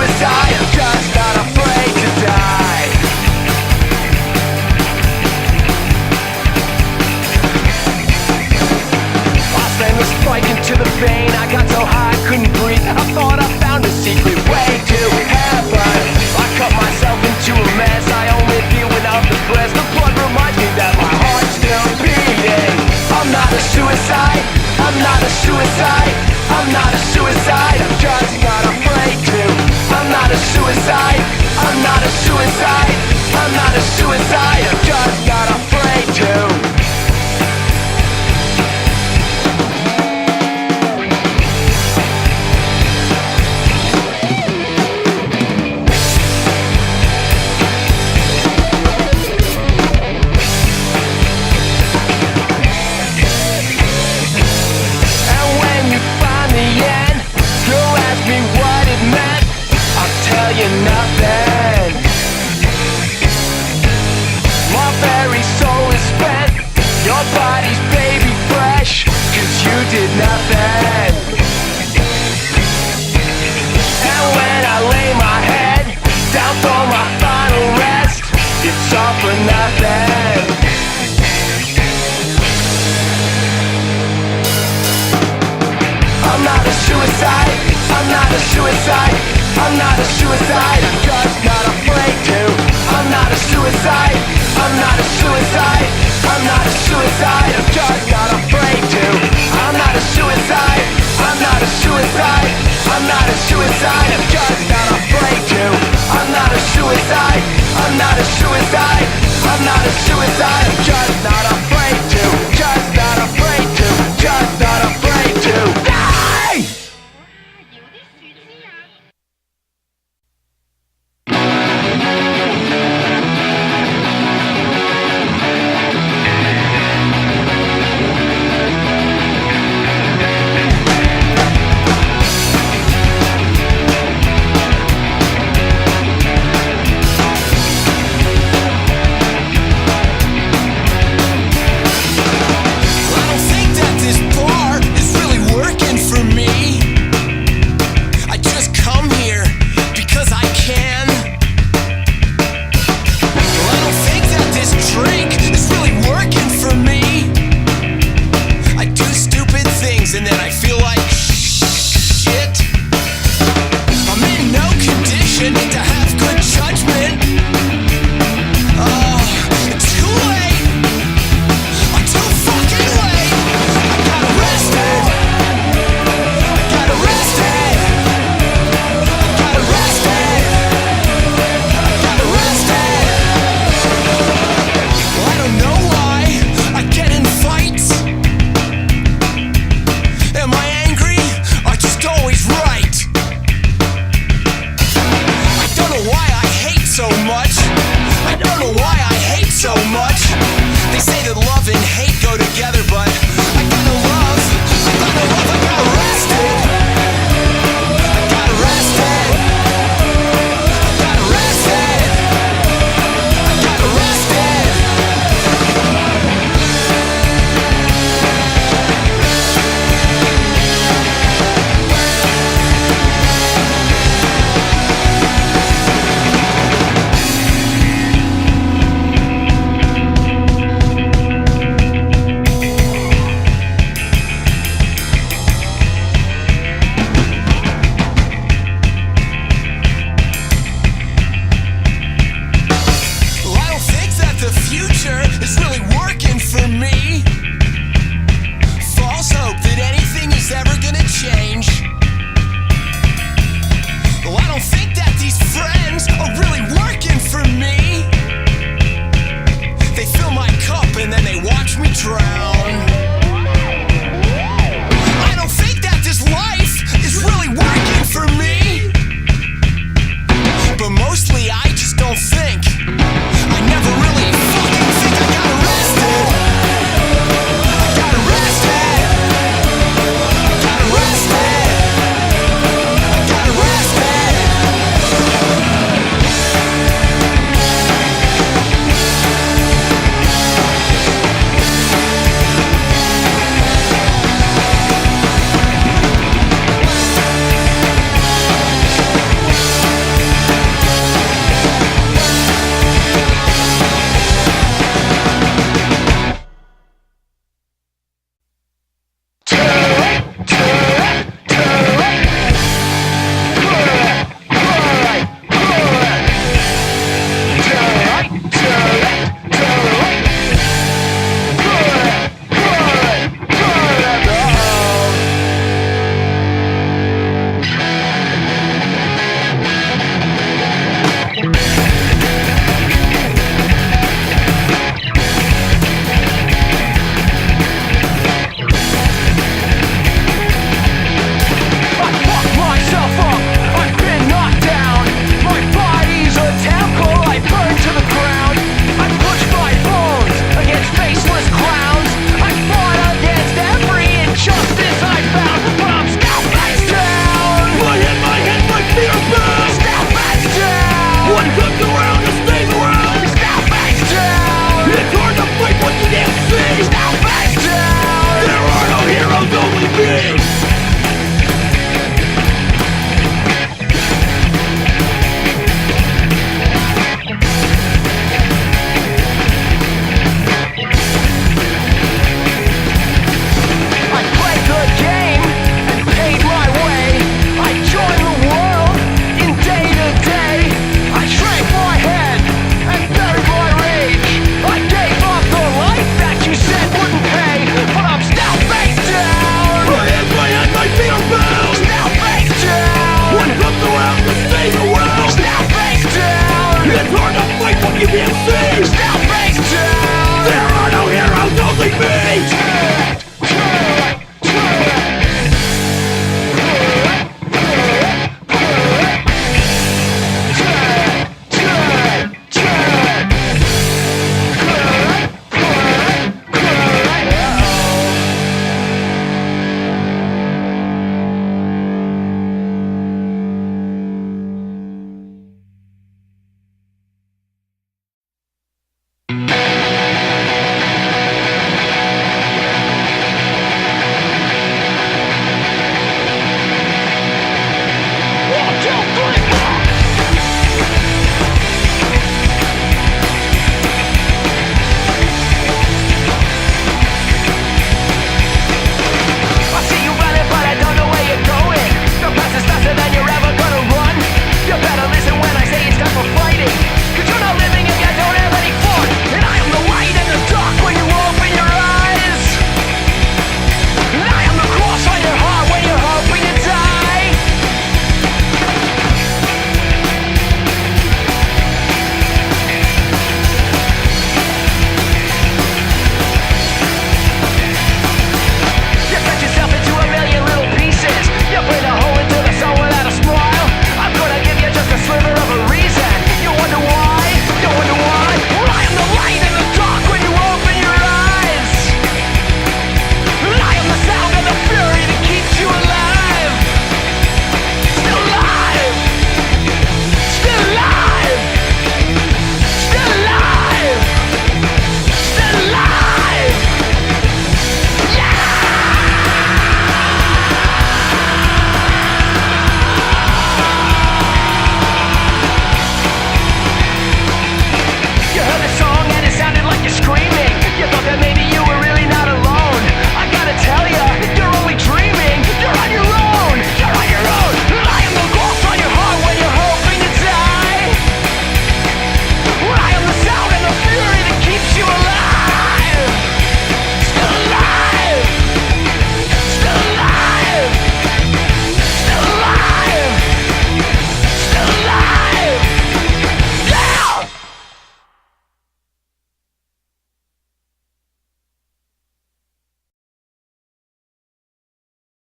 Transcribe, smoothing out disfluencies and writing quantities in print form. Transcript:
suicide, I'm just not afraid to die. Endless spike into the vein. I got so high I couldn't breathe. I thought I found a secret way to heaven. I cut myself into a mess. I only feel when I'm depressed. The blood reminds me that my heart's still beating. I'm not a suicide. I'm not a suicide. I'm not a suicide. I'm just not afraid to. I'm not a suicide. I'm not a suicide. I'm not a suicide. I'm just not afraid to. Nothing. My very soul is spent. Your body's baby fresh, 'cause you did nothing. And when I lay my head down for my final rest, it's all for nothing. I'm not a suicide. I'm not a suicide. I'm not a suicide, I'm just not afraid to. I'm not a suicide, I'm not a suicide. I'm not a suicide, I'm just not afraid to. I'm not a suicide, I'm not a suicide. I'm not a suicide, I'm just not afraid to. I'm not a suicide, I'm not a suicide. I'm not a suicide, I'm just not afraid to. Just not afraid to, just not afraid to die! And then I feel like shit. I'm in no condition to have good judgment. Oh, it's too late. I'm too fucking late. I got arrested. I got arrested. I got arrested. I got arrested. Well, I don't know why I get in fights. Am I angry or just always right? I don't know why I hate so much. I don't know why I hate so much.